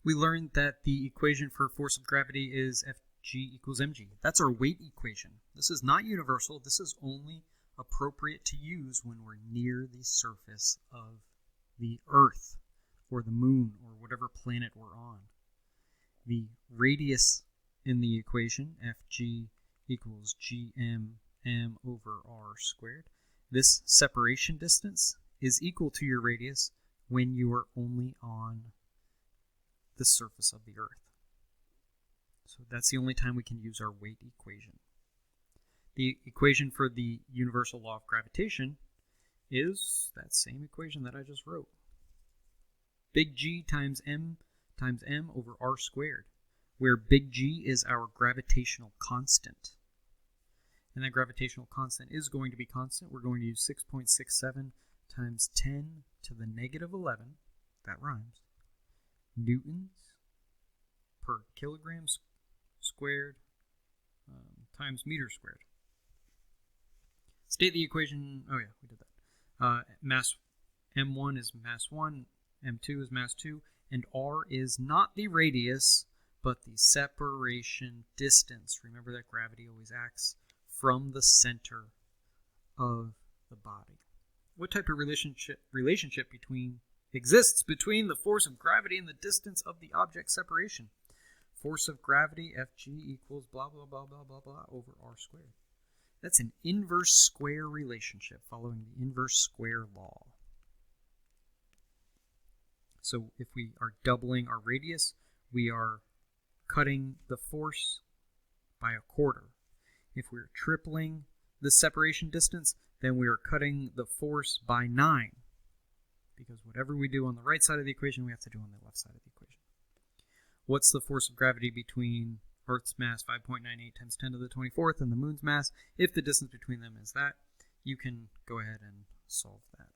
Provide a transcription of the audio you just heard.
we learned that the equation for force of gravity is Fg equals mg. That's our weight equation. This is not universal. This is only appropriate to use when we're near the surface of the Earth or the Moon or whatever planet we're on. The radius in the equation, Fg equals gmm over r squared. This separation distance is equal to your radius when you are only on the surface of the Earth. So that's the only time we can use our weight equation. The equation for the universal law of gravitation is that same equation that I just wrote. Big G times m over r squared, where big G is our gravitational constant. And that gravitational constant is going to be constant. We're going to use 6.67 times 10 to the negative 11, that rhymes, newtons per kilogram squared times meter squared. State the equation, oh yeah, we did that. Mass m1 is mass 1, m2 is mass 2, and r is not the radius, but the separation distance. Remember that gravity always acts from the center of the body. What type of relationship exists between the force of gravity and the distance of the object separation? Force of gravity, Fg equals blah, blah, blah, blah, blah, blah, over r squared. That's an inverse square relationship following the inverse square law. So if we are doubling our radius, we are cutting the force by a quarter. If we're tripling the separation distance, then we are cutting the force by 9. Because whatever we do on the right side of the equation, we have to do on the left side of the equation. What's the force of gravity between Earth's mass 5.98 times 10 to the 24th and the Moon's mass? If the distance between them is that, you can go ahead and solve that.